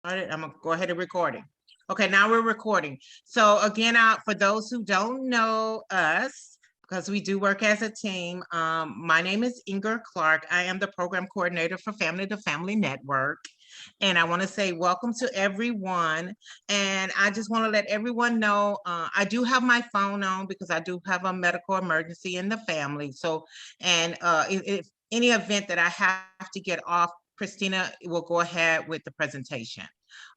started. I'm gonna go ahead and recording. Okay, now we're recording. So again, for those who don't know us, because we do work as a team, my name is Inger Clark. I am the program coordinator for Family to Family Network. And I want to say welcome to everyone. And I just want to let everyone know I do have my phone on because I do have a medical emergency in the family. So, and if any event that I have to get off, Christina will go ahead with the presentation.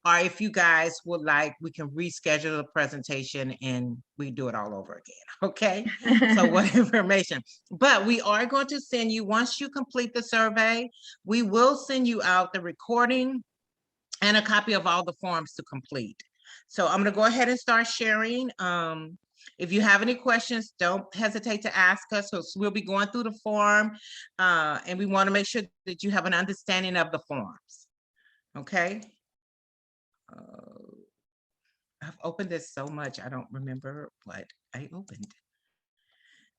Or if you guys would like, we can reschedule the presentation and we do it all over again. Okay. So what information? But we are going to send you, once you complete the survey, we will send you out the recording and a copy of all the forms to complete. So I'm going to go ahead and start sharing. If you have any questions, don't hesitate to ask us. So we'll be going through the form and we want to make sure that you have an understanding of the forms. Okay. I've opened this so much, I don't remember what I opened.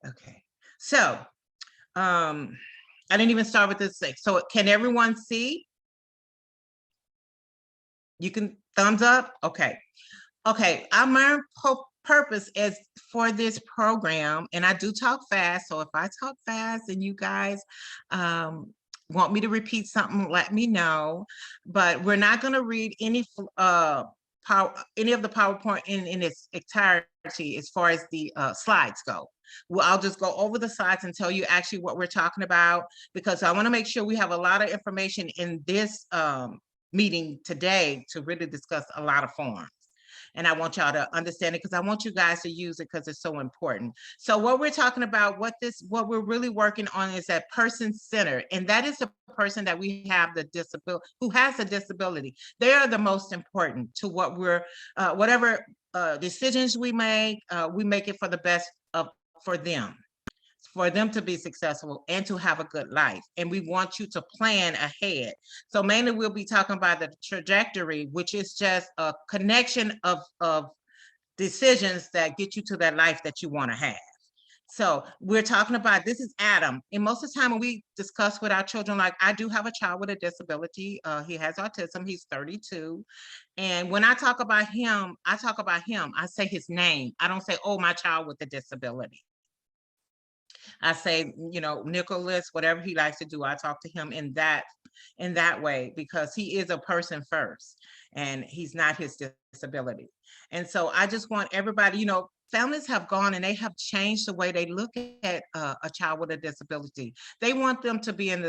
Okay. So I didn't even start with this thing. So can everyone see? You can thumbs up? Okay. Okay, our main purpose is for this program, and I do talk fast, so if I talk fast and you guys want me to repeat something, let me know. But we're not going to read any of the PowerPoint in its entirety as far as the slides go. Well, I'll just go over the slides and tell you actually what we're talking about, because I want to make sure we have a lot of information in this meeting today to really discuss a lot of forms. And I want y'all to understand it because I want you guys to use it because it's so important. So what we're talking about, what we're really working on is that person-centered, and that is the person that we have the disability, who has a disability. They are the most important to what we're, whatever decisions we make it for the best for them to be successful and to have a good life. And we want you to plan ahead. So mainly we'll be talking about the trajectory, which is just a connection of decisions that get you to that life that you want to have. So we're talking about, this is Adam. And most of the time when we discuss with our children, like I do have a child with a disability. He has autism. He's 32. And when I talk about him, I say his name. I don't say, oh, my child with a disability. I say, Nicholas, whatever he likes to do, I talk to him in that way, because he is a person first and he's not his disability. And so I just want everybody, families have gone and they have changed the way they look at a child with a disability. They want them to be in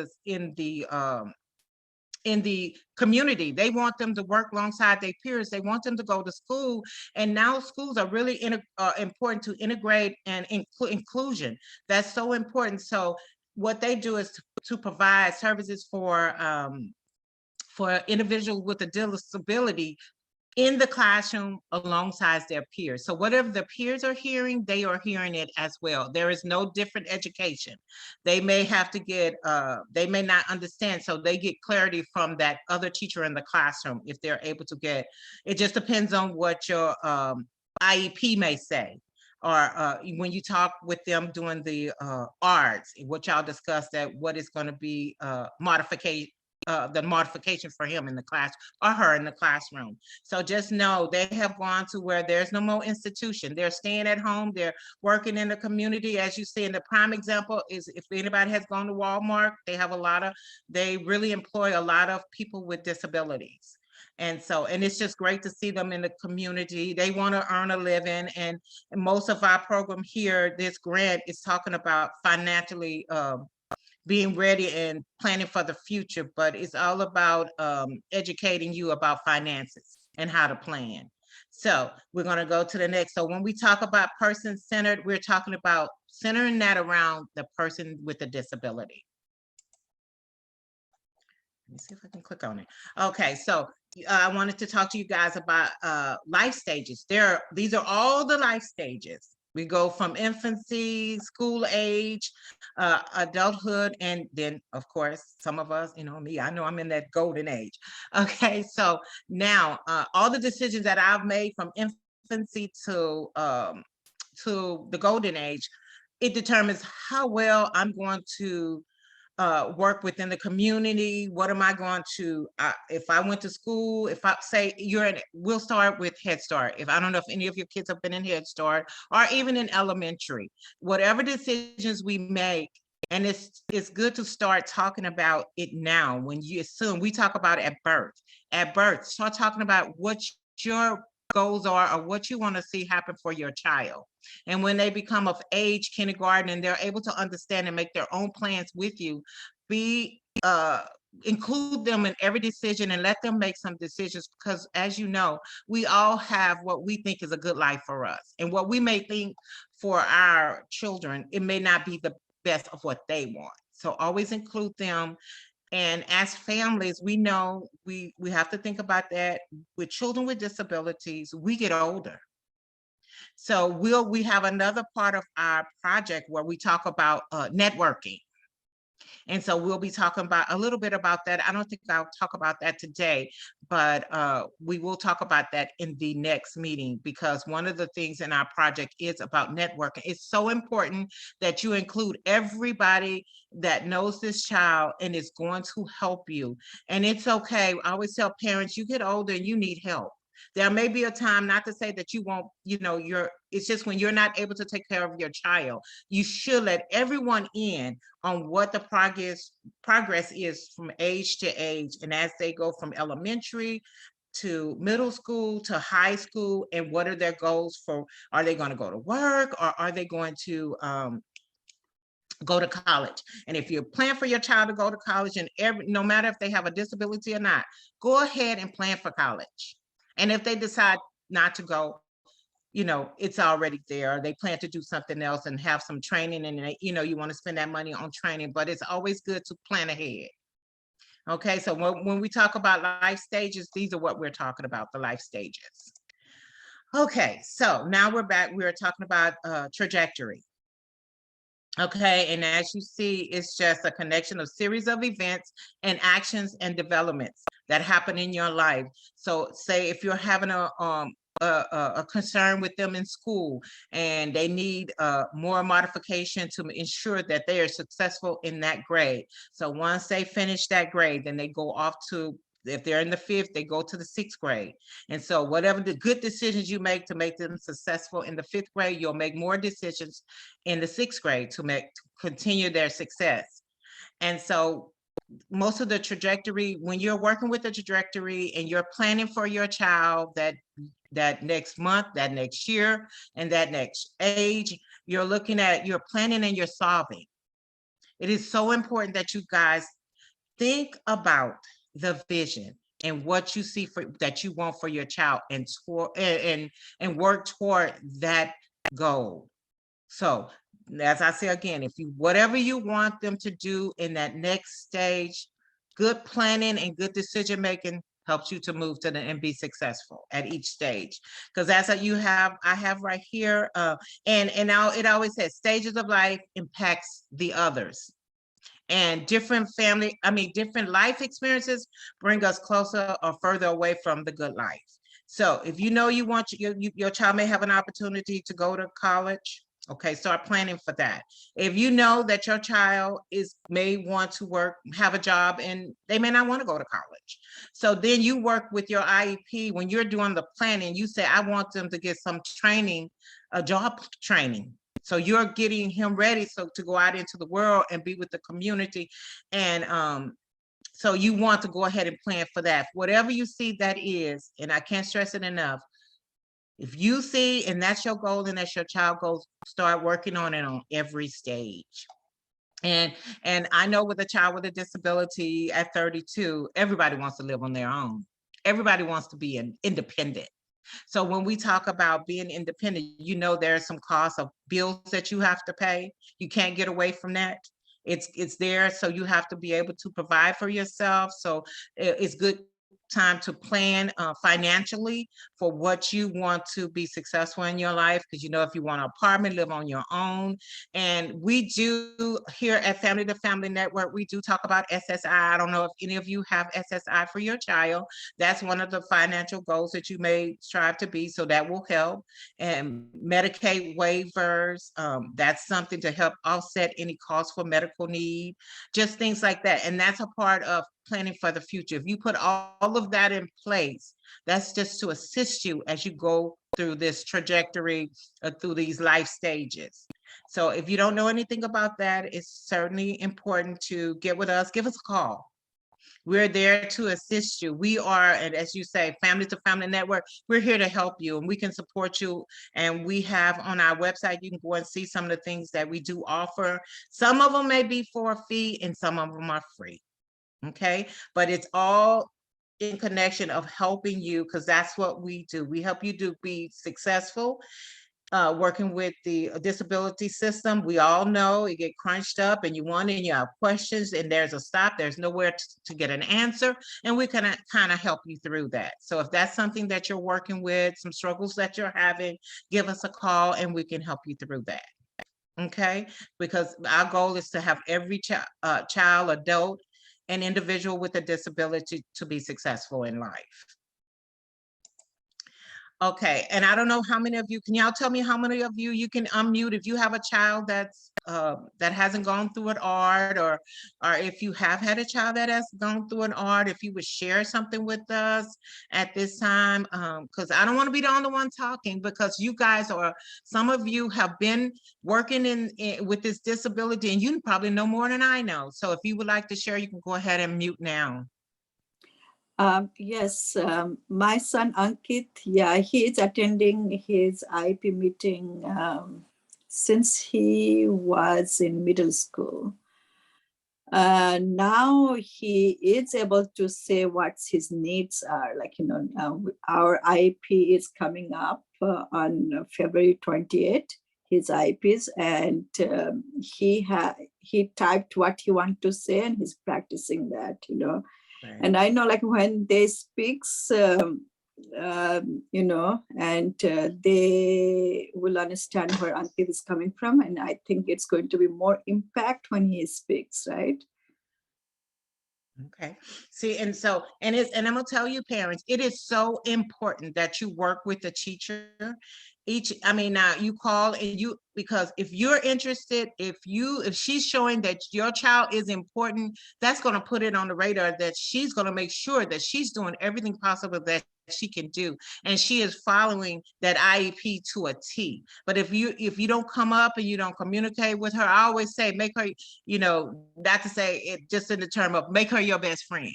the community. They want them to work alongside their peers. They want them to go to school. And now schools are really important to integrate and inclusion. That's so important. So what they do is to provide services for individuals with a disability in the classroom alongside their peers. So whatever the peers are hearing, they are hearing it as well. There is no different education. They may have to get, they may not understand, so they get clarity from that other teacher in the classroom if they're able to get, it just depends on what your IEP may say. Or when you talk with them doing the arts, what y'all discussed, that what is going to be modification, the modification for him in the class or her in the classroom. So just know they have gone to where there's no more institution. They're staying at home. They're working in the community. As you see in the prime example is, if anybody has gone to Walmart, they really employ a lot of people with disabilities. And it's just great to see them in the community. They want to earn a living. And most of our program here, this grant is talking about financially being ready and planning for the future, but it's all about educating you about finances and how to plan. So we're going to go to the next. So when we talk about person-centered, we're talking about centering that around the person with a disability. Let me see if I can click on it. Okay, so I wanted to talk to you guys about life stages. These are all the life stages. We go from infancy, school age, adulthood, and then, of course, some of us, me, I know I'm in that golden age. Okay, so now all the decisions that I've made from infancy to the golden age, it determines how well I'm going to work within the community. What am I going to, if I went to school, if I say we'll start with Head Start. If I don't know if any of your kids have been in Head Start or even in elementary, whatever decisions we make, and it's good to start talking about it now. When you assume, we talk about it at birth, start talking about what your goals are or what you want to see happen for your child. And when they become of age, kindergarten, and they're able to understand and make their own plans with you, be include them in every decision and let them make some decisions, because as you know, we all have what we think is a good life for us, and what we may think for our children, it may not be the best of what they want. So always include them. And as families, we know we have to think about that. With children with disabilities, we get older. So we have another part of our project where we talk about networking. And so we'll be talking about a little bit about that. I don't think I'll talk about that today, but we will talk about that in the next meeting, because one of the things in our project is about networking. It's so important that you include everybody that knows this child and is going to help you. And it's okay. I always tell parents, you get older and you need help. There may be a time, not to say that you won't, it's just when you're not able to take care of your child, you should let everyone in on what the progress is from age to age. And as they go from elementary to middle school to high school, and what are their goals for, are they going to go to work, or are they going to go to college? And if you plan for your child to go to college, and no matter if they have a disability or not, go ahead and plan for college. And if they decide not to go, it's already there. They plan to do something else and have some training, and you want to spend that money on training, but it's always good to plan ahead. Okay, so when we talk about life stages, these are what we're talking about, the life stages. Okay, so now we're back. We're talking about trajectory. Okay, and as you see, it's just a connection of series of events and actions and developments that happen in your life. So say if you're having a concern with them in school and they need more modification to ensure that they are successful in that grade. So once they finish that grade, then they go off to, if they're in the 5th, they go to the 6th grade. And so whatever the good decisions you make to make them successful in the 5th grade, you'll make more decisions in the 6th grade to continue their success. And so most of the trajectory, when you're working with the trajectory and you're planning for your child that next month, that next year, and that next age, you're planning and you're solving. It is so important that you guys think about the vision and what you see that you want for your child, and work toward that goal. So as I say again, whatever you want them to do in that next stage, good planning and good decision making helps you to move to and be successful at each stage. Because that's what I have right here. And now it always says stages of life impacts the others. And different life experiences bring us closer or further away from the good life. So if you want your child may have an opportunity to go to college, okay, start planning for that. If you know that your child may want to work, have a job, and they may not want to go to college, so then you work with your IEP. When you're doing the planning, you say, I want them to get some training, a job training. So you're getting him ready to go out into the world and be with the community. And so you want to go ahead and plan for that. Whatever you see that is, and I can't stress it enough, if you see and that's your goal and that's your child goal, start working on it on every stage. And I know with a child with a disability at 32, everybody wants to live on their own. Everybody wants to be independent. So when we talk about being independent, there are some costs of bills that you have to pay. You can't get away from that. It's there. So you have to be able to provide for yourself. So it's good time to plan financially for what you want to be successful in your life. Because, you know, if you want an apartment, live on your own. And we do here at Family to Family Network, we do talk about SSI. I don't know if any of you have SSI for your child. That's one of the financial goals that you may strive to be. So that will help. And Medicaid waivers, that's something to help offset any costs for medical need, just things like that. And that's a part of planning for the future. If you put all of that in place, that's just to assist you as you go through this trajectory, through these life stages. So if you don't know anything about that, it's certainly important to get with us. Give us a call. We're there to assist you. We are, and as you say, Family to Family Network, we're here to help you and we can support you. And we have on our website, you can go and see some of the things that we do offer. Some of them may be for a fee and some of them are free. Okay, but it's all in connection of helping you, because that's what we do. We help you to be successful working with the disability system. We all know you get crunched up and you have questions and there's a stop, there's nowhere to get an answer, and we can kind of help you through that. So if that's something that you're working with, some struggles that you're having, give us a call and we can help you through that. Okay, because our goal is to have every child, adult, and individual with a disability to be successful in life. Okay, and I don't know how many of you, can y'all tell me how many of you can unmute if you have a child that's that hasn't gone through an ARD, or if you have had a child that has gone through an ARD, if you would share something with us at this time, because I don't want to be the only one talking, because you guys are, some of you have been working in with this disability and you probably know more than I know. So if you would like to share, you can go ahead and mute now. Yes, my son Ankit, yeah, he is attending his IEP meeting since he was in middle school. Now he is able to say what his needs are. Like, you know, our IEP is coming up on February 28th, his IEPs, and he typed what he wants to say and he's practicing that, you know. Right. And I know, like, when they speaks, you know, and they will understand where Ankit is coming from. And I think it's going to be more impact when he speaks, right? Okay. See, and so, and I'm gonna tell you, parents, it is so important that you work with the teacher. Now you call and because if you're interested, if she's showing that your child is important, that's going to put it on the radar that she's going to make sure that she's doing everything possible that she can do, and she is following that IEP to a T. But if you don't come up and you don't communicate with her, I always say, make her, you know, not to say it just in the term of make her your best friend,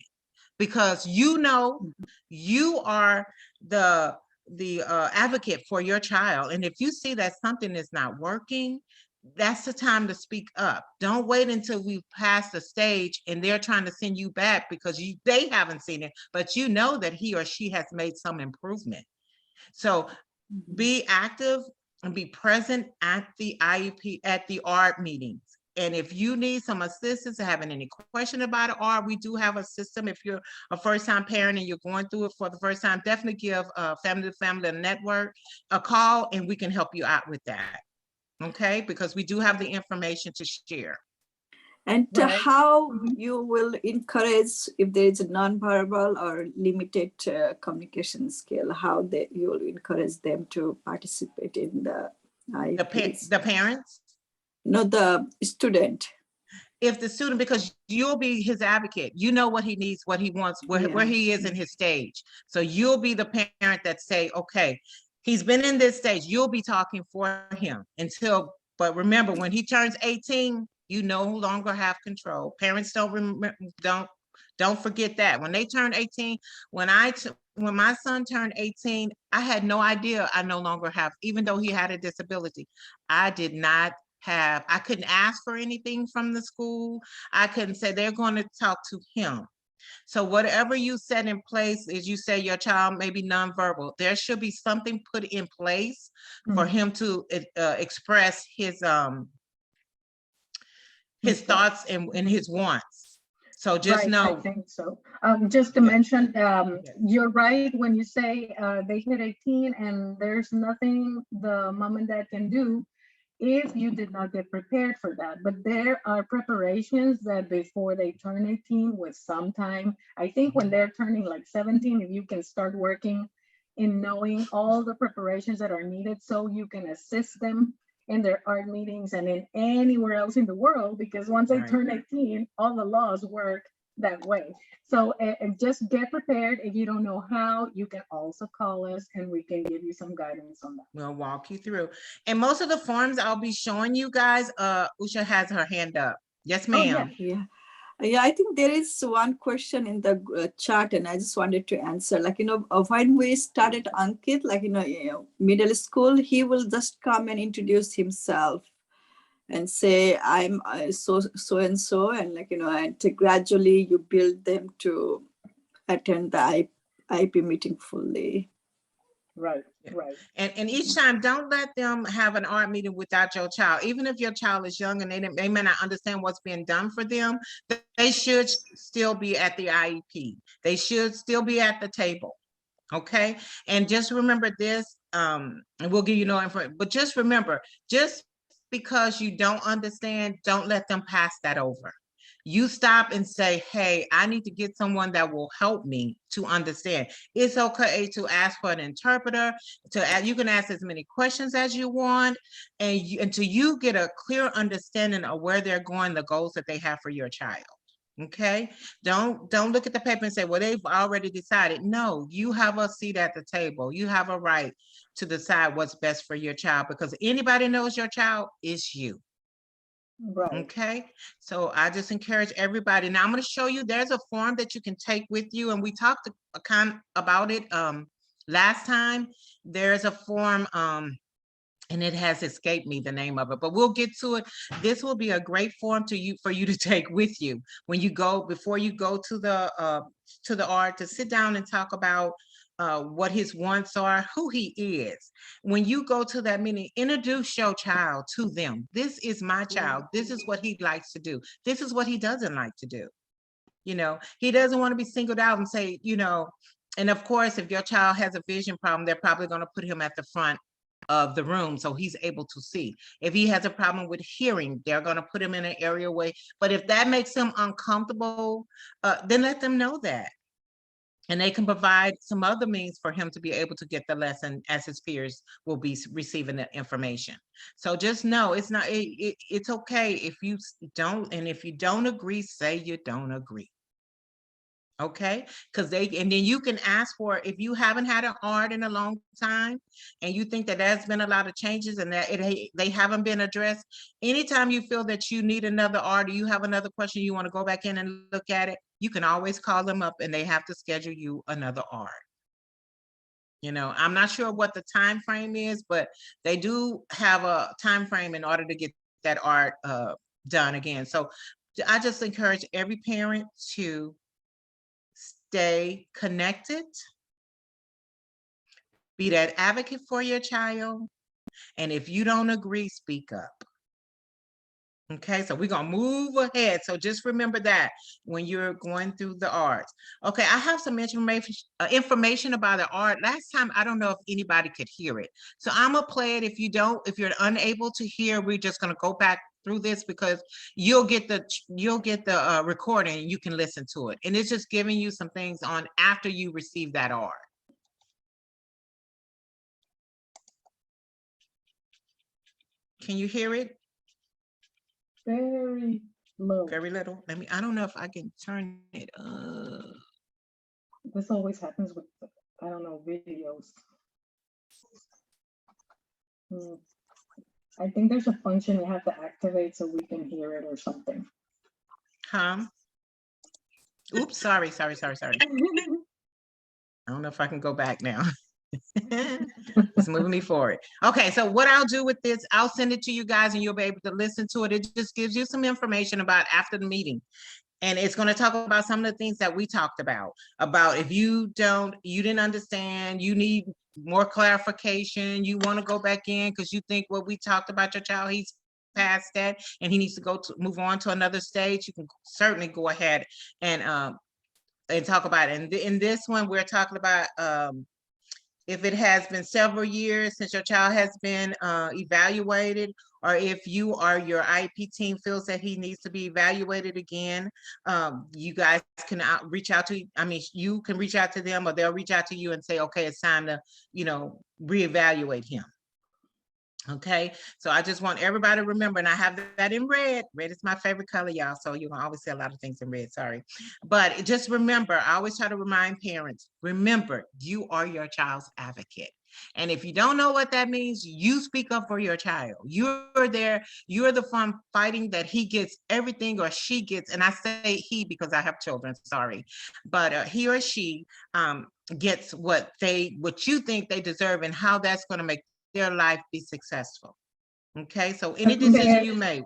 because you know you are the advocate for your child. And if you see that something is not working, that's the time to speak up. Don't wait until we've passed the stage and they're trying to send you back because they haven't seen it, but you know that he or she has made some improvement. So be active and be present at the IEP, at the ARD meetings. And if you need some assistance or having any question about it, or we do have a system. If you're a first-time parent and you're going through it for the first time, definitely give Family to Family Network a call and we can help you out with that. Okay, because we do have the information to share. And how you will encourage, if there is a non-verbal or limited communication skill, how you will encourage them to participate in the IEPs? The parents? No, the student. If the student, because you'll be his advocate, you know what he needs, what he wants, where he is in his stage. So you'll be the parent that say, okay, he's been in this stage. You'll be talking for him but remember, when he turns 18, you no longer have control. Parents don't forget that. When they turn 18, when my son turned 18, I had no idea I no longer have, even though he had a disability, I couldn't ask for anything from the school. I couldn't say they're going to talk to him. So whatever you set in place, as you say, your child may be nonverbal, there should be something put in place for him to express his thoughts and his wants. So just Right, I know, think so. Just to yeah, mention, yeah, you're right when you say they hit 18 and there's nothing the mom and dad can do if you did not get prepared for that. But there are preparations that before they turn 18 with some time, I think when they're turning like 17, if you can start working in knowing all the preparations that are needed so you can assist them in their art meetings and in anywhere else in the world, because once they right. turn 18, all the laws work that way. So and just get prepared. If you don't know how, you can also call us and we can give you some guidance on that. We'll walk you through. And most of the forms I'll be showing you guys, Usha has her hand up. Yes, Oh, yeah. ma'am. Yeah. Yeah, I think there is one question in the chat, and I just wanted to answer. Like, when we started Ankit, like, middle school, he will just come and introduce himself and say, I'm so and so, and like, and gradually you build them to attend the IP meeting fully. Right, Yeah. right. And each time, don't let them have an art meeting without your child. Even if your child is young and they may not understand what's being done for them, they should still be at the IEP. They should still be at the table. Okay. And just remember this, and we'll give you no information, but just remember, just because you don't understand, don't let them pass that over. You stop and say, hey, I need to get someone that will help me to understand. It's okay to ask for an interpreter. You can ask as many questions as you want, and until you get a clear understanding of where they're going, the goals that they have for your child. Okay, don't look at the paper and say, well, they've already decided. No, you have a seat at the table. You have a right to decide what's best for your child, because anybody knows your child is you. Right. Okay, so I just encourage everybody. Now I'm going to show you, there's a form that you can take with you, and we talked about it last time. There's a form, and it has escaped me the name of it, but we'll get to it. This will be a great form for you to take with you when you go, before you go to the art, to sit down and talk about what his wants are, who he is. When you go to that meeting, introduce your child to them. This is my child. This is what he likes to do. This is what he doesn't like to do. He doesn't want to be singled out and say, and of course, if your child has a vision problem, they're probably going to put him at the front of the room so he's able to see. If he has a problem with hearing, they're going to put him in an area where, but if that makes him uncomfortable, then let them know that. And they can provide some other means for him to be able to get the lesson as his peers will be receiving the information. So just know it's okay if you don't, and if you don't agree, say you don't agree. Okay, and then you can ask for, if you haven't had an art in a long time and you think that there's been a lot of changes and that they haven't been addressed, anytime you feel that you need another art or you have another question, you want to go back in and look at it, you can always call them up and they have to schedule you another art. I'm not sure what the time frame is, but they do have a time frame in order to get that art done again. So I just encourage every parent to stay connected, be that advocate for your child, and if you don't agree, speak up. Okay, so we're gonna move ahead. So just remember that when you're going through the arts. Okay, I have some information about the art. Last time, I don't know if anybody could hear it. So I'm gonna play it. If you're unable to hear, we're just gonna go back through this because you'll get the recording and you can listen to it. And it's just giving you some things on after you receive that art. Can you hear it? Very low. Very little. I don't know if I can turn it This always happens with, I don't know, videos. I think there's a function you have to activate so we can hear it or something. Oops, sorry. I don't know if I can go back now. It's moving me forward. Okay, so what I'll do with this, I'll send it to you guys and you'll be able to listen to it. It just gives you some information about after the meeting. And it's going to talk about some of the things that we talked about if you didn't understand, you need more clarification, you want to go back in because you think what we talked about your child, he's past that and he needs to move on to another stage, you can certainly go ahead and talk about it. And in this one, we're talking about if it has been several years since your child has been evaluated, or if you or your IEP team feels that he needs to be evaluated again, you guys can reach out to, you can reach out to them, or they'll reach out to you and say, okay, it's time to, reevaluate him. Okay, so I just want everybody to remember, and I have that in red. Red is my favorite color, y'all. So you can always see a lot of things in red, sorry. But just remember, I always try to remind parents, remember, you are your child's advocate. And if you don't know what that means, you speak up for your child. You're there, you're the one fighting that he gets everything or she gets, and I say he because I have children, sorry. But he or she gets what you think they deserve, and how that's going to make their life be successful. Okay, so any decision you make.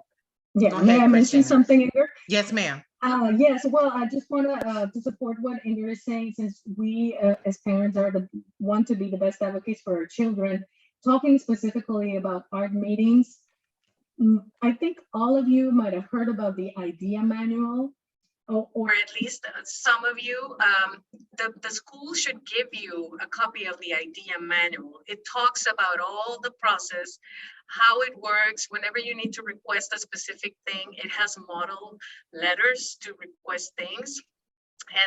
Yeah, may I mention something, Ingrid? Yes, ma'am. Yes, well, I just want to support what Ingrid is saying, since we as parents want to be the best advocates for our children. Talking specifically about ARC meetings, I think all of you might have heard about the IDEA manual. Or at least some of you, the school should give you a copy of the IDEA manual. It talks about all the process, how it works, whenever you need to request a specific thing. It has model letters to request things.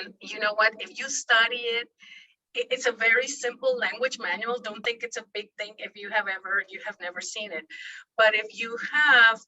And you know what, if you study it, it's a very simple language manual. Don't think it's a big thing if you have never seen it. But if you have,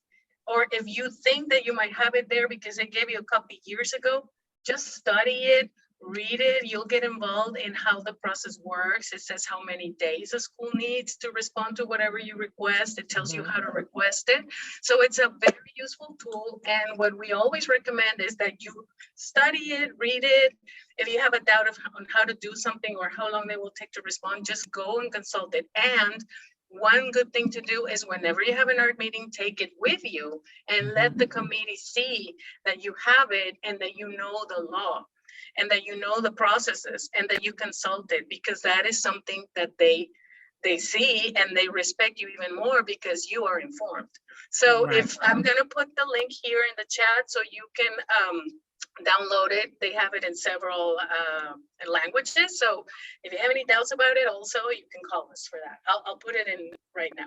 or if you think that you might have it there because they gave you a copy years ago, just study it, read it. You'll get involved in how the process works. It says how many days a school needs to respond to whatever you request. It tells you how to request it. So it's a very useful tool. And what we always recommend is that you study it, read it. If you have a doubt on how to do something or how long they will take to respond, just go and consult it. And one good thing to do is whenever you have an ARC meeting, take it with you and let the committee see that you have it and that you know the law and that you know the processes and that you consult it, because that is something that they see and they respect you even more because you are informed. So if I'm going to put the link here in the chat so you can download it. They have it in several languages. So if you have any doubts about it, also you can call us for that. I'll put it in right now.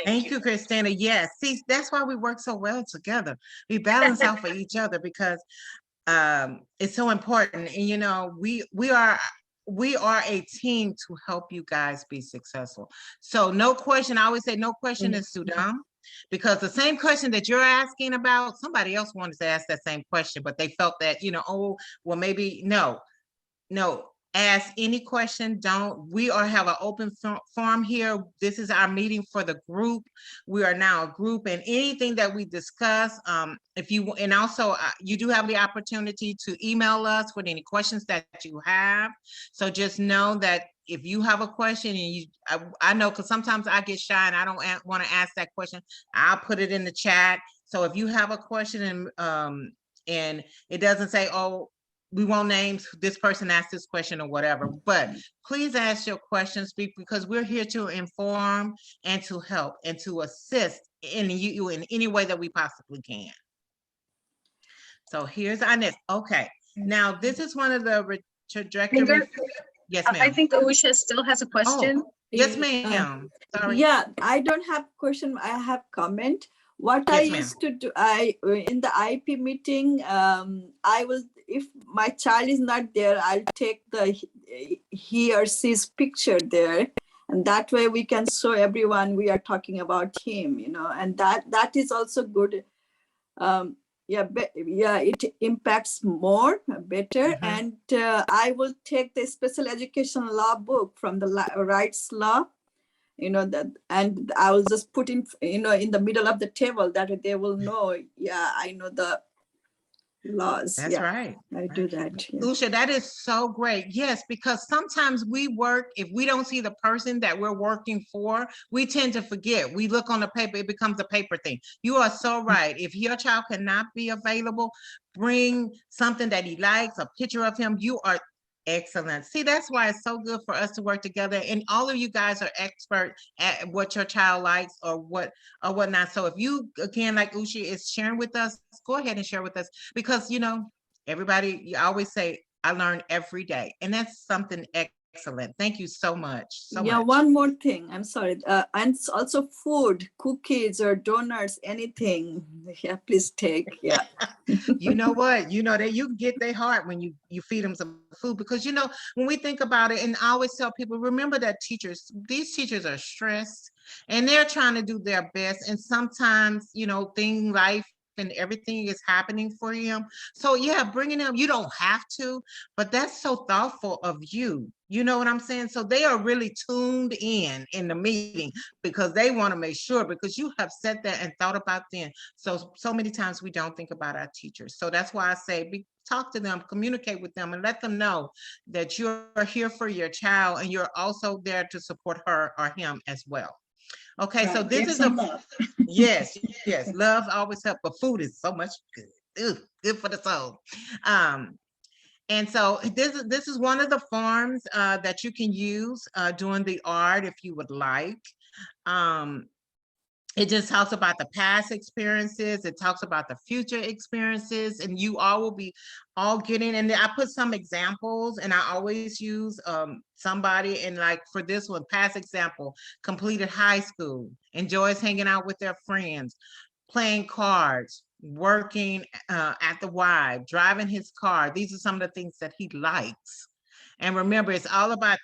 Thank you, Christina. Yes, see, that's why we work so well together. We balance out for each other because it's so important. And we are a team to help you guys be successful. So no question, I always say no question is too dumb. Because the same question that you're asking about, somebody else wanted to ask that same question, but they felt that, oh, well, maybe no, ask any question. We have an open forum here. This is our meeting for the group. We are now a group, and anything that we discuss, and also you do have the opportunity to email us with any questions that you have. So just know that if you have a question and I know, because sometimes I get shy and I don't want to ask that question, I'll put it in the chat. So if you have a question and it doesn't say, oh, we won't name this person asked this question or whatever, but please ask your questions because we're here to inform and to help and to assist you in any way that we possibly can. So here's our next. Okay, now this is one of the trajectory. Yes, ma'am. I think Usha still has a question. Oh, yes, ma'am. Sorry. Yeah, I don't have question. I have comment. What yes, I used to do, in the IP meeting, I will, if my child is not there, I'll take he or she's picture there, and that way we can show everyone we are talking about him, and that is also good. It impacts more better. And I will take the special education law book from the rights law, and I will just put in the middle of the table that they will know. Yeah, I know the laws. That's right. I do that. Yeah. Usha, that is so great. Yes, because sometimes we work, if we don't see the person that we're working for, we tend to forget. We look on the paper, it becomes a paper thing. You are so right. If your child cannot be available, bring something that he likes, a picture of him. Excellent. See, that's why it's so good for us to work together. And all of you guys are expert at what your child likes or whatnot. So if you, again, like Ushi is sharing with us, go ahead and share with us, because everybody, you always say, I learn every day. And that's something excellent. Thank you so much. Yeah, one more thing. I'm sorry. And also food, cookies or donuts, anything. Yeah, please take. Yeah. You know what? That you get their heart when you feed them some food, because when we think about it, and I always tell people, remember that these teachers are stressed and they're trying to do their best, and sometimes life and everything is happening for him. So yeah, bringing them, you don't have to, but that's so thoughtful of you. You know what I'm saying? So they are really tuned in the meeting, because they want to make sure, because you have said that and thought about them. So many times we don't think about our teachers. So that's why I say, talk to them, communicate with them, and let them know that you're here for your child, and you're also there to support her or him as well. Okay, so Right, this give is some love. yes, love always helps, but food is so much good. Ooh, good for the soul. And so this is one of the forms that you can use doing the art if you would like. It just talks about the past experiences. It talks about the future experiences, and you all will be all getting, and I put some examples, and I always use somebody, and like for this one, past example, completed high school, enjoys hanging out with their friends, playing cards, working at the Y, driving his car. These are some of the things that he likes. And remember, it's all about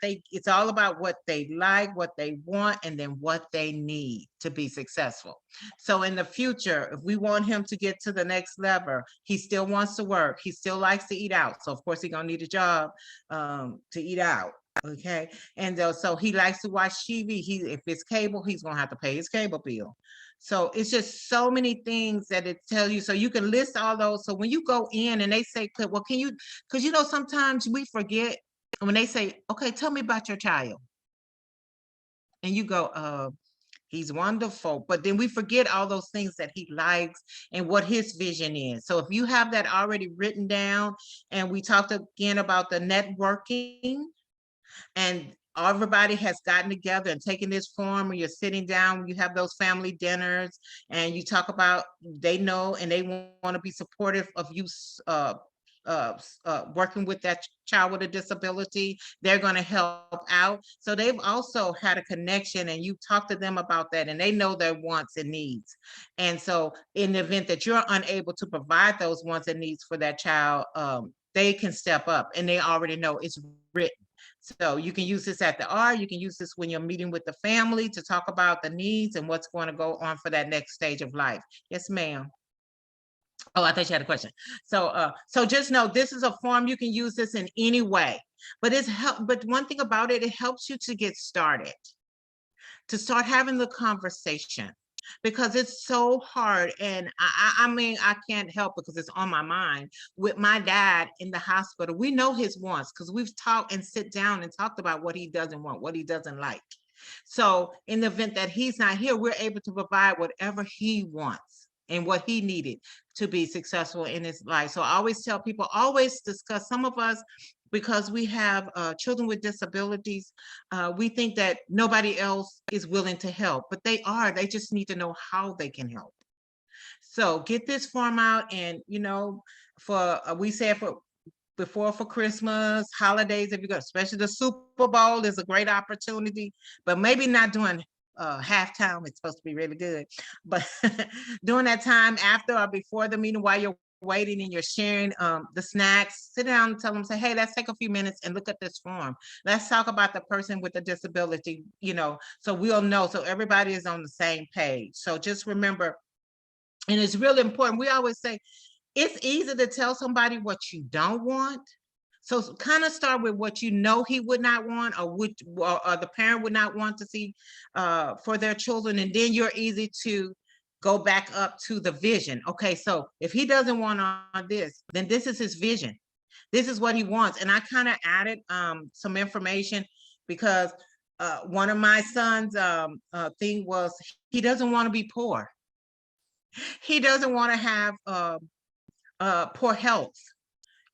what they like, what they want, and then what they need to be successful. So in the future, if we want him to get to the next level, he still wants to work. He still likes to eat out. So of course, he's gonna need a job to eat out. Okay. And so he likes to watch TV. If it's cable, he's gonna have to pay his cable bill. So it's just so many things that it tells you. So you can list all those. So when you go in and they say, well, can you, because sometimes we forget when they say, okay, tell me about your child. And you go, he's wonderful. But then we forget all those things that he likes and what his vision is. So if you have that already written down, and we talked again about the networking, and everybody has gotten together and taken this form, where you're sitting down, you have those family dinners, and you talk about, they know and they want to be supportive of you working with that child with a disability. They're going to help out. So they've also had a connection, and you talk to them about that, and they know their wants and needs. And so in the event that you're unable to provide those wants and needs for that child, they can step up, and they already know it's written. So you can use this at the R, you can use this when you're meeting with the family to talk about the needs and what's going to go on for that next stage of life. Yes, ma'am. Oh, I thought you had a question. So just know this is a form. You can use this in any way, but but one thing about it, it helps you to get started, to start having the conversation, because it's so hard. And I mean, I can't help, because it's on my mind. With my dad in the hospital, we know his wants, because we've talked and sit down and talked about what he doesn't want, what he doesn't like. So in the event that he's not here, we're able to provide whatever he wants and what he needed to be successful in his life. So I always tell people, always discuss. Some of us, because we have children with disabilities, we think that nobody else is willing to help, but they are. They just need to know how they can help. So get this form out, and we say for Christmas, holidays, if you go, especially the Super Bowl is a great opportunity, but maybe not during halftime. It's supposed to be really good, but during that time after or before the meeting, while you're waiting and you're sharing the snacks, sit down and tell them, say, hey, let's take a few minutes and look at this form. Let's talk about the person with the disability, so we'll know, so everybody is on the same page. So just remember, and it's really important. We always say, it's easy to tell somebody what you don't want. So kind of start with what he would not want, or the parent would not want to see for their children. And then you're easy to go back up to the vision. Okay, so if he doesn't want this, then this is his vision. This is what he wants. And I kind of added some information, because one of my son's thing was, he doesn't want to be poor. He doesn't want to have poor health.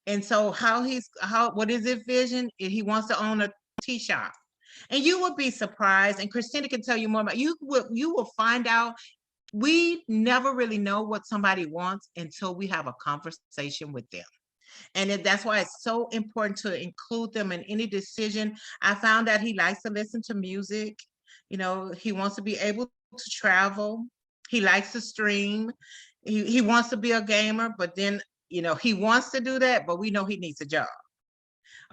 And so what is his vision? He wants to own a tea shop. And you will be surprised, and Christina can tell you more about, you will find out, we never really know what somebody wants until we have a conversation with them. And that's why it's so important to include them in any decision. I found that he likes to listen to music. You know, he wants to be able to travel. He likes to stream. He wants to be a gamer, but then, you know, he wants to do that, but we know he needs a job.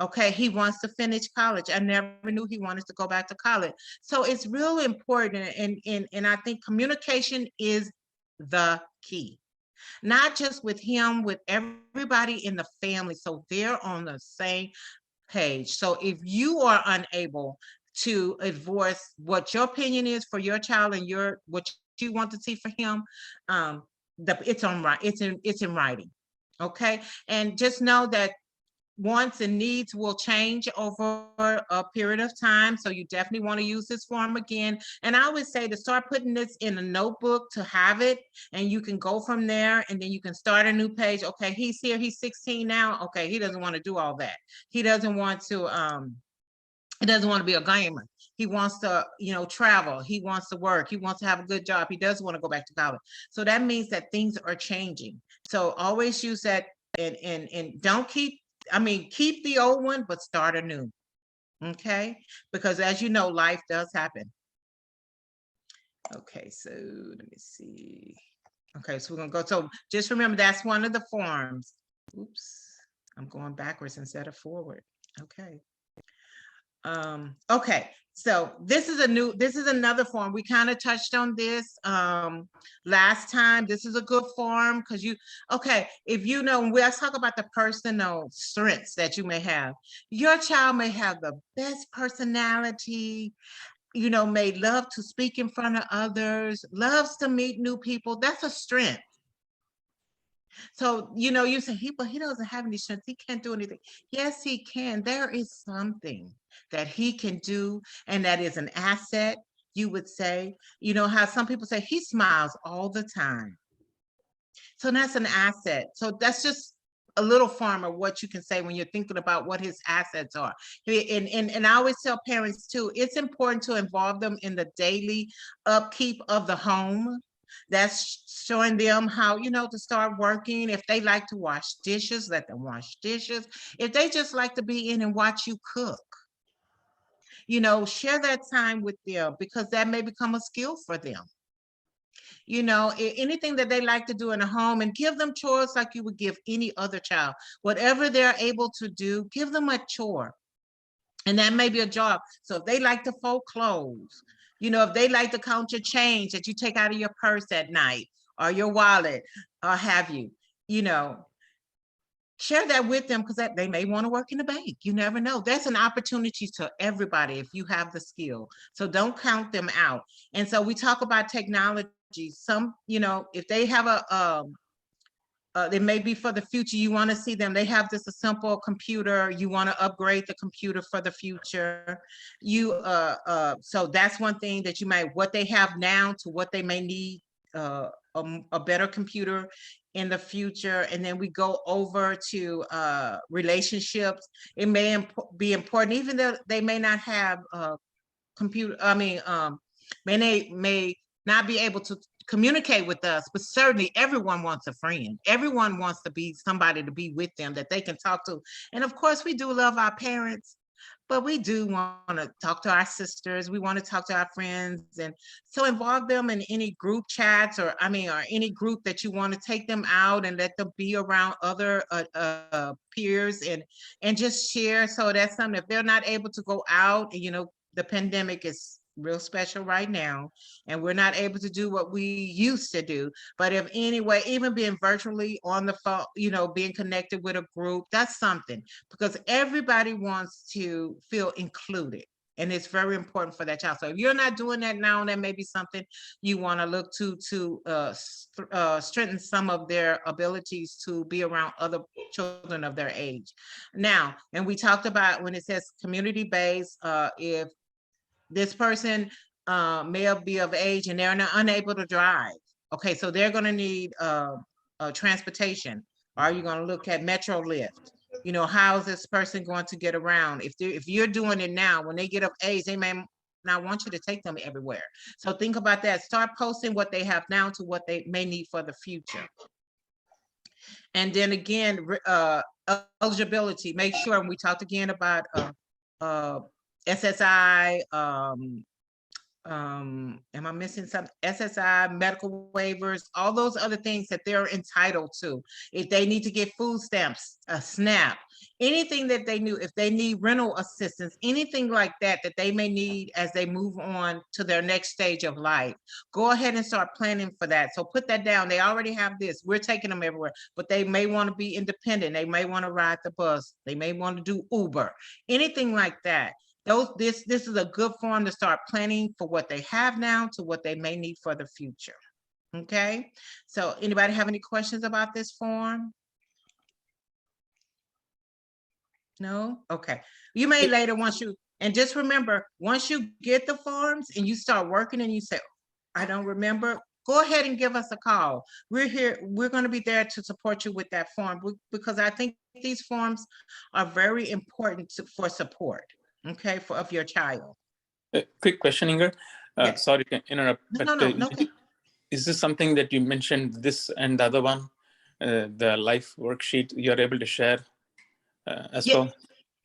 Okay, he wants to finish college. I never knew he wanted to go back to college. So it's real important. And I think communication is the key, not just with him, with everybody in the family. So they're on the same page. So if you are unable to voice what your opinion is for your child and what you want to see for him, it's in writing. Okay, and just know that wants and needs will change over a period of time. So you definitely want to use this form again. And I would say to start putting this in a notebook to have it, and you can go from there, and then you can start a new page. Okay, he's here, he's 16 now. Okay, he doesn't want to do all that. He doesn't want to be a gamer. He wants to, you know, travel. He wants to work. He wants to have a good job. He doesn't want to go back to college. So that means that things are changing. So always use that, and don't keep the old one, but start anew. Okay, because as you know, life does happen. Okay, so let me see. Okay, so we're gonna go. So just remember, that's one of the forms. Oops, I'm going backwards instead of forward. Okay. Okay, so this is another form. We kind of touched on this last time. This is a good form because if you know, let's talk about the personal strengths that you may have. Your child may have the best personality, you know, may love to speak in front of others, loves to meet new people. That's a strength. So, you know, you say, he doesn't have any strength. He can't do anything. Yes, he can. There is something that he can do, and that is an asset, you would say. You know how some people say he smiles all the time. So that's an asset. So that's just a little form of what you can say when you're thinking about what his assets are. And I always tell parents too, it's important to involve them in the daily upkeep of the home. That's showing them how, you know, to start working. If they like to wash dishes, let them wash dishes. If they just like to be in and watch you cook, you know, share that time with them, because that may become a skill for them. You know, anything that they like to do in a home, and give them chores like you would give any other child. Whatever they're able to do, give them a chore. And that may be a job. So if they like to fold clothes, you know, if they like to count your change that you take out of your purse at night, or your wallet, or have you, you know, share that with them, because they may want to work in the bank. You never know. That's an opportunity to everybody if you have the skill. So don't count them out. And so we talk about technology. Some, you know, if they have it may be for the future, you want to see them, they have just a simple computer, you want to upgrade the computer for the future. So that's one thing that you might, what they have now to what they may need, a better computer in the future. And then we go over to relationships. It may be important, even though they may not have computer, may not be able to communicate with us, but certainly everyone wants a friend. Everyone wants to be somebody to be with them that they can talk to. And of course, we do love our parents, but we do want to talk to our sisters. We want to talk to our friends. And so involve them in any group chats, or any group that you want to take them out and let them be around other peers, and just share. So that's something, if they're not able to go out, you know, the pandemic is real special right now, and we're not able to do what we used to do. But if anyway, even being virtually on the phone, you know, being connected with a group, that's something, because everybody wants to feel included. And it's very important for that child. So if you're not doing that now, that may be something you want to look to strengthen some of their abilities to be around other children of their age. Now, and we talked about when it says community-based, if this person may be of age and they're unable to drive. Okay, so they're going to need transportation. Are you going to look at Metrolift? You know, how's this person going to get around? If you're doing it now, when they get up age, they may not want you to take them everywhere. So think about that. Start posting what they have now to what they may need for the future. And then again, eligibility, make sure, and we talked again about SSI, am I missing something? SSI, medical waivers, all those other things that they're entitled to. If they need to get food stamps, a SNAP, anything that they knew, if they need rental assistance, anything like that, that they may need as they move on to their next stage of life, go ahead and start planning for that. So put that down. They already have this. We're taking them everywhere, but they may want to be independent. They may want to ride the bus. They may want to do Uber, anything like that. This is a good form to start planning for what they have now to what they may need for the future. Okay, so anybody have any questions about this form? No? Okay. You may later and just remember, once you get the forms and you start working and you say, I don't remember, go ahead and give us a call. We're here. We're going to be there to support you with that form because I think these forms are very important for support. Okay, of your child. Quick question, Inger. Yes. Sorry to interrupt. No. Is this something that you mentioned, this and the other one, the life worksheet, you're able to share as well?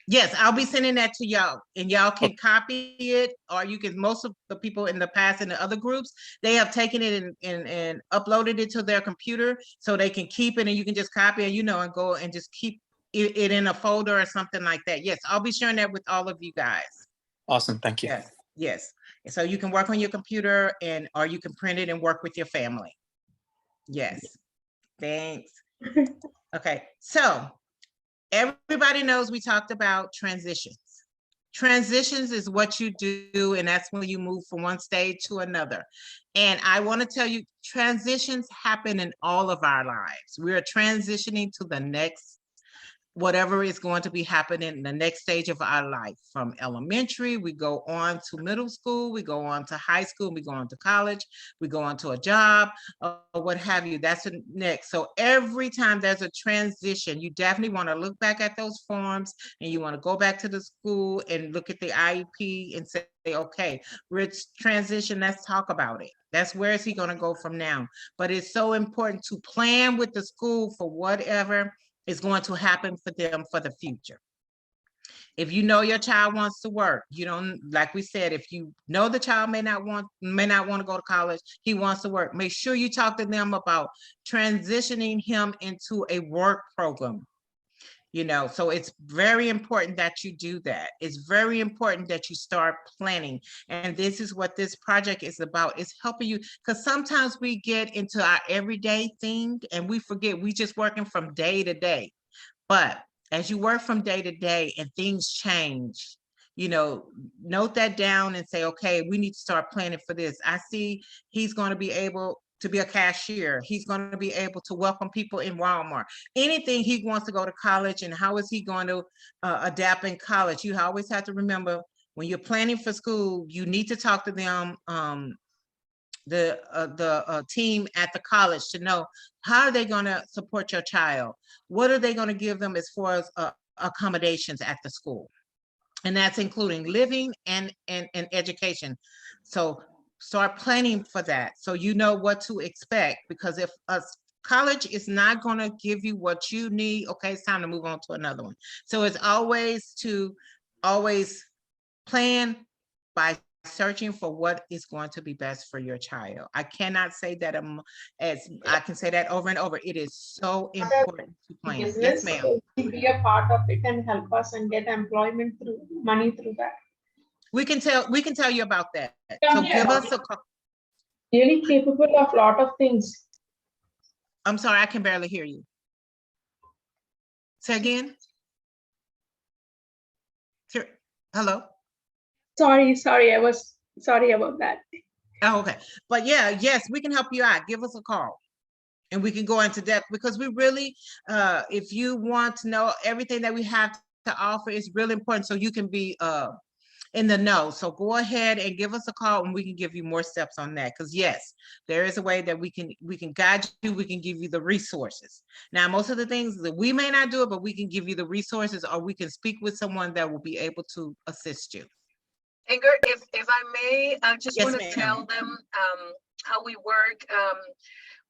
Yes, I'll be sending that to y'all, and y'all can copy it, or you can. Most of the people in the past in the other groups, they have taken it and uploaded it to their computer so they can keep it, and you can just copy it, and go and just keep it in a folder or something like that. Yes, I'll be sharing that with all of you guys. Awesome, thank you. Yes. So you can work on your computer or you can print it and work with your family. Yes, thanks. Okay, so everybody knows we talked about transitions. Transitions is what you do, and that's when you move from one stage to another. And I want to tell you, transitions happen in all of our lives. We are transitioning to the next, whatever is going to be happening in the next stage of our life. From elementary, we go on to middle school, we go on to high school, we go on to college, we go on to a job, or what have you. That's the next. So every time there's a transition, you definitely want to look back at those forms and you want to go back to the school and look at the IEP and say, okay, we're transition, let's talk about it. That's where is he going to go from now? But it's so important to plan with the school for whatever is going to happen for them for the future. If you know your child wants to work, you don't, like we said, if you know the child may not want to go to college, he wants to work, make sure you talk to them about transitioning him into a work program. So it's very important that you do that. It's very important that you start planning. And this is what this project is about. It's helping you, because sometimes we get into our everyday thing and we forget we just working from day to day. But as you work from day to day and things change, note that down and say, okay, we need to start planning for this. I see he's going to be able to be a cashier. He's going to be able to welcome people in Walmart. Anything he wants to go to college, and how is he going to adapt in college? You always have to remember, when you're planning for school, you need to talk to them, the team at the college, to know how are they going to support your child? What are they going to give them as far as accommodations at the school? And that's including living and education. So start planning for that, so you know what to expect, because if a college is not going to give you what you need, okay, it's time to move on to another one. So it's always plan by searching for what is going to be best for your child. I cannot say that as I can say that over and over. It is so important to plan. Yes, ma'am. Be a part of it and help us and get employment money through that. We can tell you about that. So give us a call. Really capable of a lot of things. I'm sorry, I can barely hear you. Say again. Hello. Sorry, I was sorry about that. Oh, okay. But yes, we can help you out. Give us a call and we can go into depth, because we really, if you want to know everything that we have to offer, is really important, so you can be in the know. So go ahead and give us a call and we can give you more steps on that. Because yes, there is a way that we can guide you, we can give you the resources. Now, most of the things that we may not do it, but we can give you the resources, or we can speak with someone that will be able to assist you. Ingrid, if I may, I just Yes, want to ma'am. tell them how we work.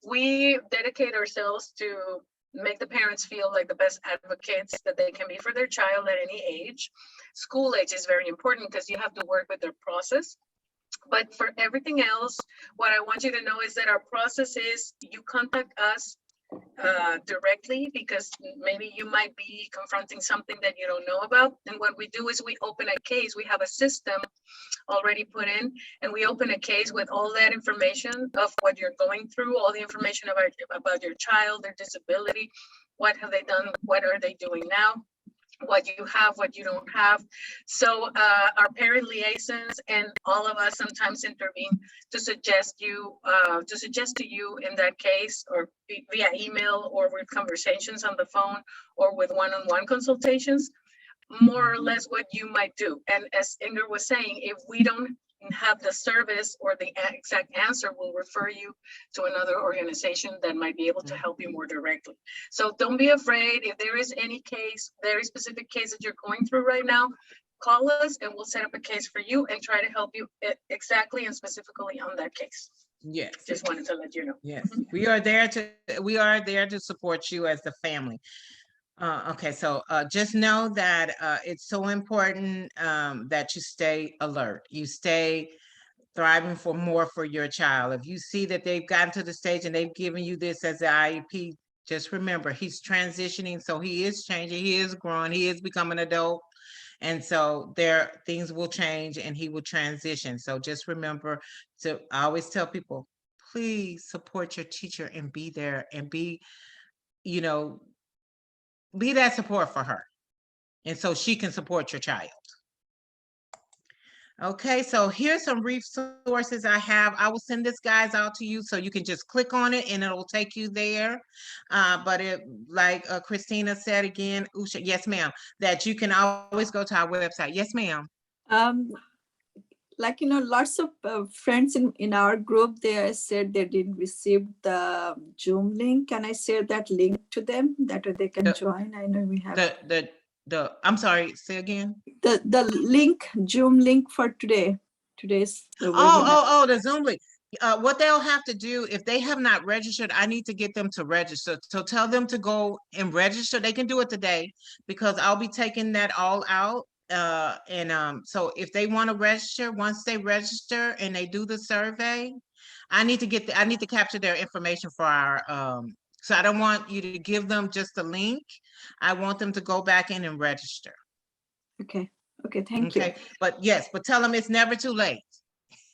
We dedicate ourselves to make the parents feel like the best advocates that they can be for their child at any age. School age is very important because you have to work with their process. But for everything else, what I want you to know is that our process is you contact us directly, because maybe you might be confronting something that you don't know about. And what we do is we open a case. We have a system already put in, and we open a case with all that information of what you're going through, all the information about your child, their disability, what have they done, what are they doing now, what you have, what you don't have. So our parent liaisons and all of us sometimes intervene to suggest to you in that case, or via email, or with conversations on the phone, or with one-on-one consultations, more or less what you might do. And as Ingrid was saying, if we don't have the service or the exact answer, we'll refer you to another organization that might be able to help you more directly. So don't be afraid. If there is any case, very specific case that you're going through right now, call us and we'll set up a case for you and try to help you exactly and specifically on that case. Yes. Just wanted to let you know. Yes, we are there to support you as the family. Okay, so just know that it's so important that you stay alert. You stay thriving for more for your child. If you see that they've gotten to the stage and they've given you this as the IEP, just remember he's transitioning, so he is changing, he is growing, he is becoming an adult. And so things will change and he will transition. So just remember I always tell people, please support your teacher and be there and be that support for her. And so she can support your child. Okay, so here's some resources I have. I will send this guys out to you so you can just click on it and it'll take you there. But like Christina said again, Usha, yes, ma'am, that you can always go to our website. Yes, ma'am. Lots of friends in our group, they said they didn't receive the Zoom link. Can I share that link to them that they can join? I know we have I'm sorry, say again. The link, Zoom link for today's webinar. The Zoom link. What they'll have to do, if they have not registered, I need to get them to register. So tell them to go and register. They can do it today because I'll be taking that all out. So if they want to register, once they register and they do the survey, I need to capture their information for our so I don't want you to give them just a link. I want them to go back in and register. Okay, thank you. But tell them it's never too late.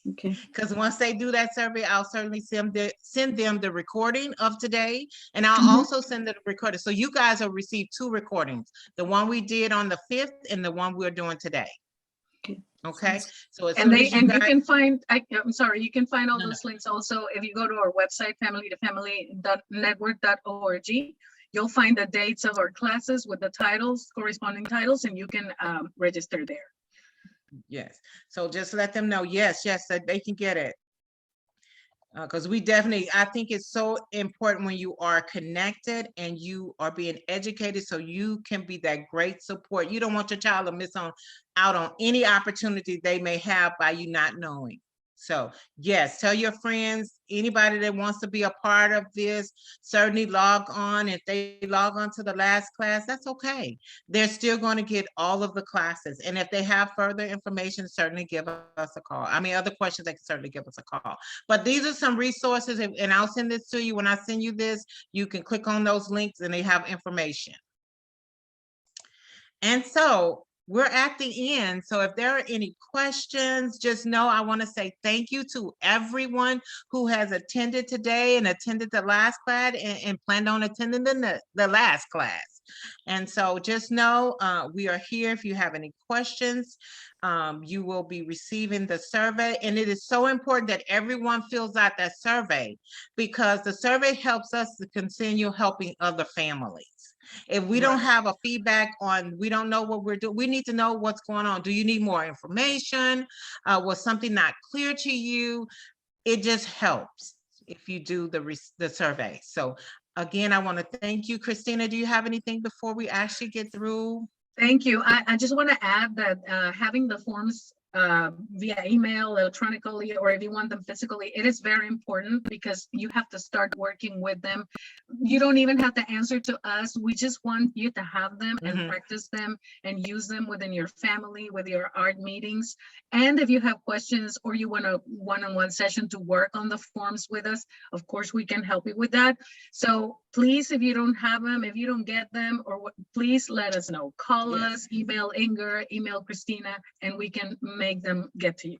Okay. Because once they do that survey, I'll certainly send them the recording of today, and I'll also send the recording. So you guys will receive 2 recordings, the one we did on the 5th and the one we're doing today. Okay. So you can find, I'm sorry, you can find all those links also if you go to our website, family2family.network.org. You'll find the dates of our classes with the titles, corresponding titles, and you can register there. Yes. So just let them know, yes, that they can get it. Because I think it's so important when you are connected and you are being educated so you can be that great support. You don't want your child to miss out on any opportunity they may have by you not knowing. So yes, tell your friends, anybody that wants to be a part of this, certainly log on. If they log on to the last class, that's okay. They're still going to get all of the classes. And if they have further information, certainly give us a call. I mean, other questions, they can certainly give us a call. But these are some resources, and I'll send this to you. When I send you this, you can click on those links and they have information. And so we're at the end. So if there are any questions, just know I want to say thank you to everyone who has attended today and attended the last class and planned on attending the last class. And so just know we are here. If you have any questions, you will be receiving the survey. And it is so important that everyone fills out that survey because the survey helps us to continue helping other families. If we don't Right. have a feedback on, we don't know what we're doing, we need to know what's going on. Do you need more information? Was something not clear to you? It just helps if you do the survey. So again, I want to thank you. Christina, do you have anything before we actually get through? Thank you. I just want to add that having the forms via email, electronically, or if you want them physically, it is very important because you have to start working with them. You don't even have to answer to us. We just want you to have them and Mhm. practice them and use them within your family, with your art meetings. And if you have questions or you want a one-on-one session to work on the forms with us, of course, we can help you with that. So please, if you don't have them, if you don't get them, or what, please let us know. Call Yes. us, email Inger, email Christina, and we can make them get to you.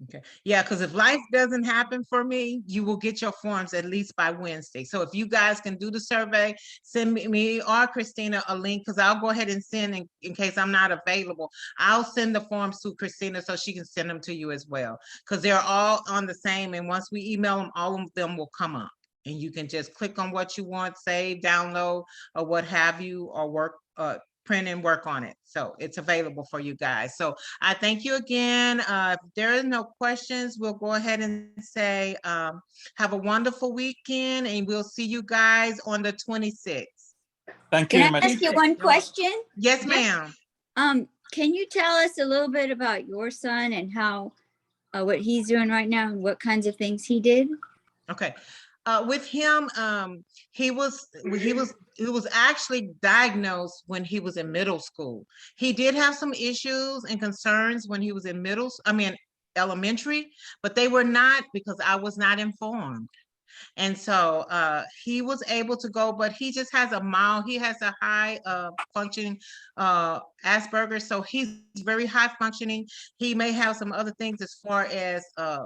Okay, yeah, because if life doesn't happen for me, you will get your forms at least by Wednesday. So if you guys can do the survey, send me or Christina a link, because I'll go ahead and send in case I'm not available. I'll send the forms to Christina so she can send them to you as well, because they're all on the same. And once we email them, all of them will come up. And you can just click on what you want, save, download, or what have you, or work, print and work on it. So it's available for you guys. So I thank you again. If there are no questions, we'll go ahead and say, have a wonderful weekend, and we'll see you guys on the 26th. Thank you Can very I much. ask you one question? Yes, ma'am. Can you tell us a little bit about your son and how, what he's doing right now and what kinds of things he did? Okay. With him, he was actually diagnosed when he was in middle school. He did have some issues and concerns when he was in elementary, but they were not because I was not informed. And so he was able to go, but he just has he has a high functioning Asperger's. So he's very high functioning. He may have some other things as far as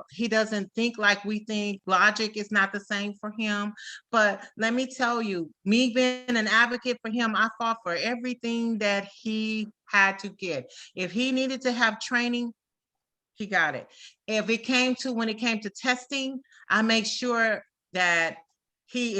he doesn't think like we think. Logic is not the same for him. But let me tell you, me being an advocate for him, I fought for everything that he had to get. If he needed to have training, he got it. When it came to testing, I make sure that he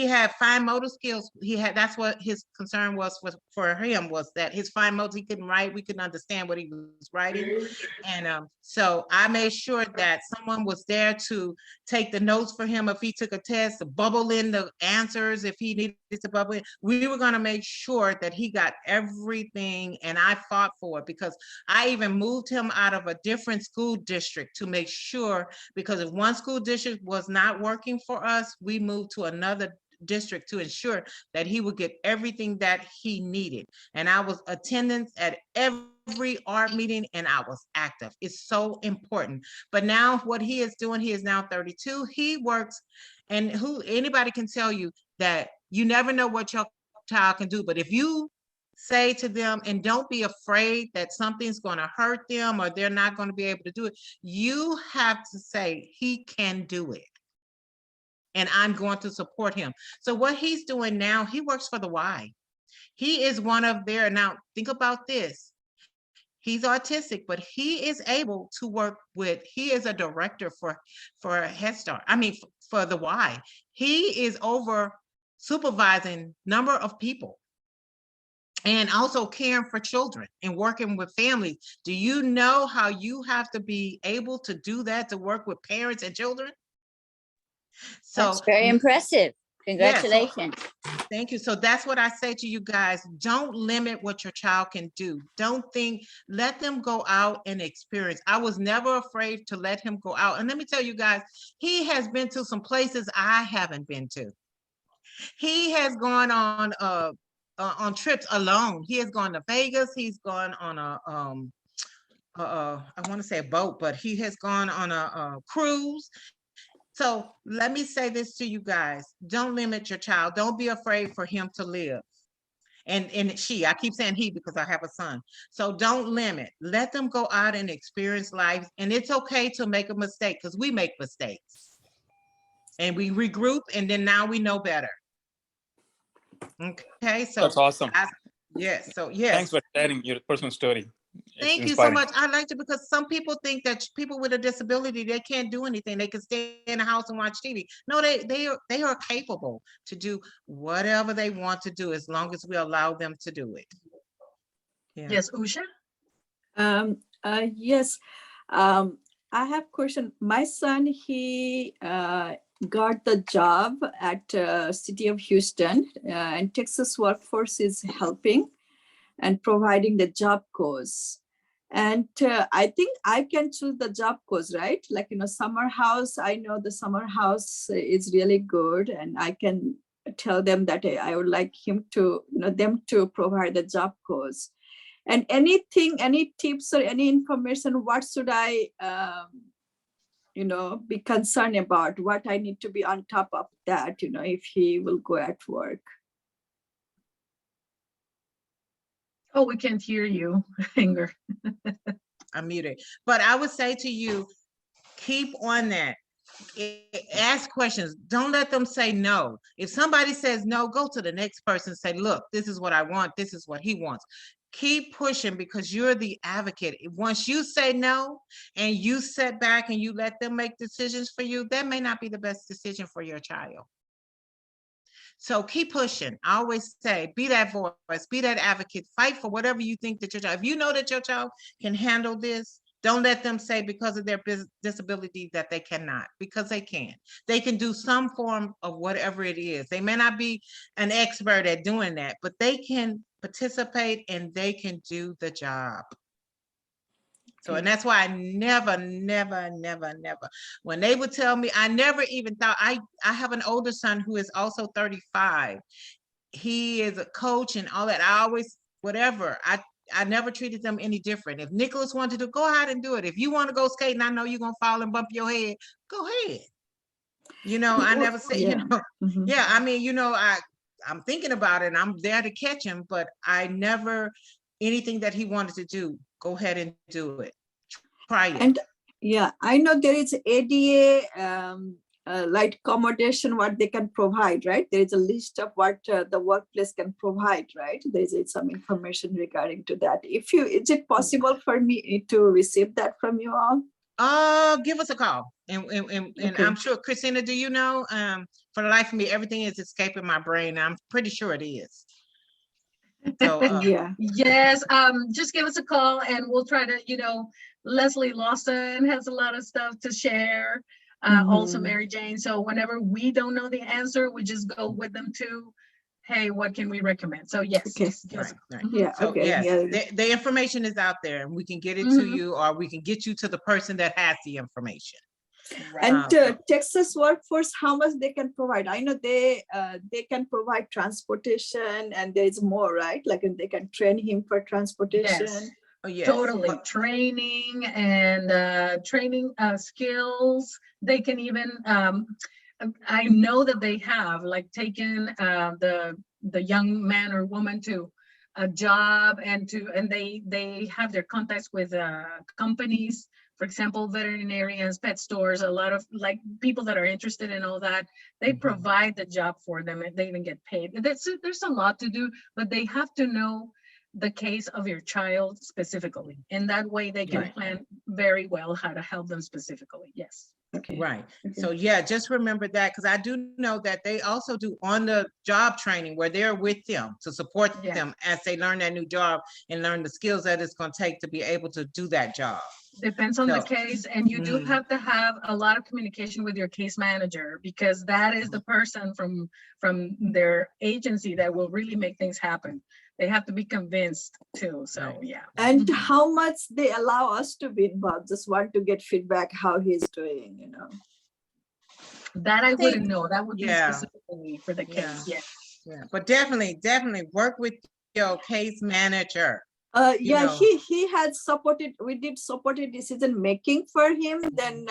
had fine motor skills. That's what his concern was for him, was that his fine motor, he couldn't write. We couldn't understand what he was writing. And so I made sure that someone was there to take the notes for him. If he took a test, to bubble in the answers, if he needed to bubble in, we were going to make sure that he got everything. And I fought for it, because I even moved him out of a different school district to make sure, because if one school district was not working for us, we moved to another district to ensure that he would get everything that he needed. And I was attendance at every art meeting, and I was active. It's so important. But now what he is doing, he is now 32. He works, and anybody can tell you that you never know what your child can do. But if you say to them, and don't be afraid that something's going to hurt them or they're not going to be able to do it, you have to say, he can do it. And I'm going to support him. So what he's doing now, he works for the Y. He is one of their, now think about this. He's autistic, but he is able to work with, he is a director for Head Start. I mean, for the Y. He is over supervising number of people, and also caring for children and working with families. Do you know how you have to be able to do that, to work with parents and children? So That's very impressive. Congratulations. thank you. So that's what I say to you guys. Don't limit what your child can do. Don't think, let them go out and experience. I was never afraid to let him go out. And let me tell you guys, he has been to some places I haven't been to. He has gone on trips alone. He has gone to Vegas. He's gone on I want to say a boat, but he has gone on a cruise. So let me say this to you guys. Don't limit your child. Don't be afraid for him to live. And I keep saying he because I have a son. So don't limit. Let them go out and experience life. And it's okay to make a mistake, because we make mistakes. And we regroup, and then now we know better. Okay, so That's awesome. yes, so yes. Thanks for sharing your personal story. Thank you so much. I liked it because some people think that people with a disability, they can't do anything. They can stay in the house and watch TV. No, they are capable to do whatever they want to do as long as we allow them to do it. Yeah. Yes, Usha? Yes, I have question. My son, he got the job at City of Houston, and Texas Workforce is helping and providing the job course. And I think I can choose the job course, right? Like, summer house, I know the summer house is really good, and I can tell them that I would like him to, them to provide the job course. And anything, any tips or any information, what should I, be concerned about? What I need to be on top of that, if he will go at work. Oh, we can't hear you, Inger. I'm muted. But I would say to you, keep on that. Ask questions. Don't let them say no. If somebody says no, go to the next person and say, look, this is what I want. This is what he wants. Keep pushing because you're the advocate. Once you say no and you sit back and you let them make decisions for you, that may not be the best decision for your child. So keep pushing. I always say, be that voice, be that advocate, fight for whatever you think that your child, if you know that your child can handle this, don't let them say because of their disability that they cannot, because they can. They can do some form of whatever it is. They may not be an expert at doing that, but they can participate and they can do the job. So, and that's why I never, when they would tell me, I never even thought, I have an older son who is also 35. He is a coach and all that. I always, whatever, I never treated them any different. If Nicholas wanted to go out and do it, if you want to go skating, I know you're going to fall and bump your head, go ahead. I never said, yeah, I mean, I'm thinking about it and I'm there to catch him, but I never, anything that he wanted to do, go ahead and do it. Try it. And yeah, I know there is ADA like accommodation, what they can provide, right? There is a list of what the workplace can provide, right? There is some information regarding to that. Is it possible for me to receive that from you all? Give us a call. And Okay. I'm sure, Christina, do you know, for the life of me, everything is escaping my brain. I'm pretty sure it is. So, Yeah. Yes, just give us a call and we'll try to, Leslie Lawson has a lot of stuff to share. Also Mary Jane. So whenever we don't know the answer, we just go with them to, hey, what can we recommend? So yes. Okay. Just give us a right. call. Yeah. So Okay. yes, Yeah. the information is out there and we can get it to you, or we can get you to the person that has the information. And Texas Workforce, how much they can provide? I know they can provide transportation, and there's more, right? Like they can train him for transportation. Yes. Oh, yes. Totally. Training and training skills. They can even, I know that they have taken the young man or woman to a job and they have their contacts with companies, for example, veterinarians, pet stores, a lot of people that are interested in all that. They provide the job for them and they even get paid. There's a lot to do, but they have to know the case of your child specifically. And that way they can plan very well how to help them specifically. Yes. Okay. Right. Okay. So yeah, just remember that, because I do know that they also do on the job training where they're with them to support them as they learn that new job and learn the skills that it's going to take to be able to do that job. Depends on the case, and you do have to have a lot of communication with your case manager, because that is the person from their agency that will really make things happen. They have to be convinced too. So yeah. And how much they allow us to be involved? Just want to get feedback how he's doing, That I wouldn't know. That would be specifically for the case. Yeah. But definitely work with your case manager. He had supported, we did supported decision making for him. Then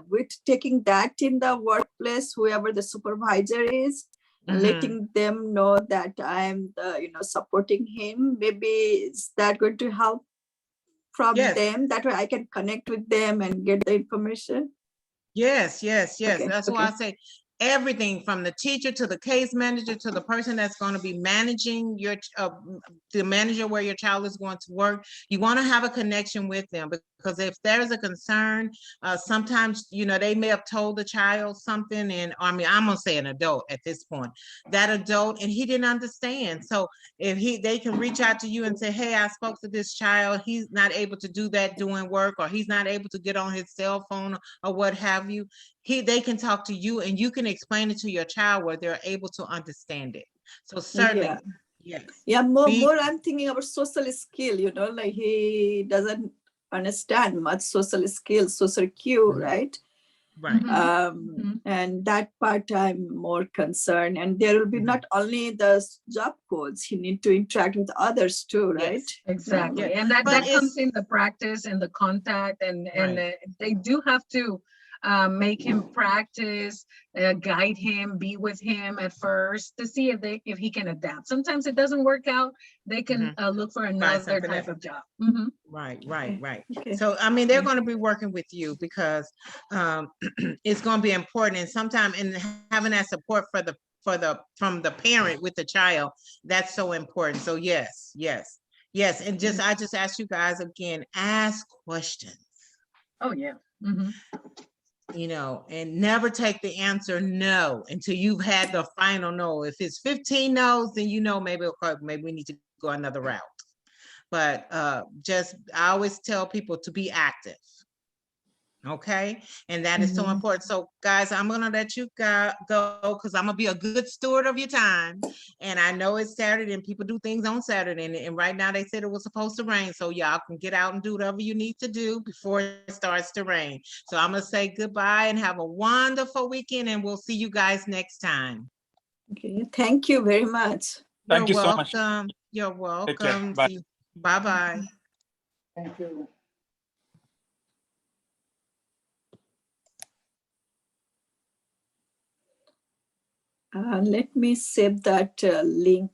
with taking that in the workplace, whoever the supervisor is, letting them know that I'm supporting him. Maybe is that going to help from them? That way I can connect with them and get the information. Yes. Okay, That's why I say everything from the teacher to the case manager to the person that's going to be managing your the manager where your child is going to work. You want to have a connection with them, because if there's a concern, sometimes, you know, they may have told the child something, and I mean, I'm gonna say an adult at this point, that adult, and he didn't understand. So if they can reach out to you and say, hey, I spoke to this child, he's not able to do that doing work, or he's not able to get on his cell phone or what have you, they can talk to you and you can explain it to your child where they're able to understand it. So certainly, Yeah. yes. Yeah, more I'm thinking about social skill, you know, like he doesn't understand much social skills, social cue, Mhm. right? Right. Mhm. And that part I'm more concerned. And there will be Mhm. not only the job coach, he need to interact with others too, right? Yes. Exactly. Yeah, And that, but that comes it's in the practice and the contact, and Right. they do have to make him practice, guide him, be with him at first to see if he can adapt. Sometimes it doesn't work out. They can look for another something type else. of job. Mhm. Right. Okay. So, I mean, they're going to be working with you because it's going to be important. And sometimes in having that support from the parent with the child, that's so important. So yes. And I just ask you guys again, ask questions, Oh, yeah. Mhm. you know, and never take the answer no until you've had the final no. If it's 15 no's, then you know, maybe we need to go another route. But I always tell people to be active. Okay, and that is so Mhm. important. So guys, I'm gonna let you go because I'm gonna be a good steward of your time. And I know it's Saturday and people do things on Saturday, and right now they said it was supposed to rain, so y'all can get out and do whatever you need to do before it starts to rain. So I'm gonna say goodbye and have a wonderful weekend, and we'll see you guys next time. Okay. Thank you very much. Thank you so much. You're Take care. welcome. Bye. Bye-bye. Thank you. Let me save that link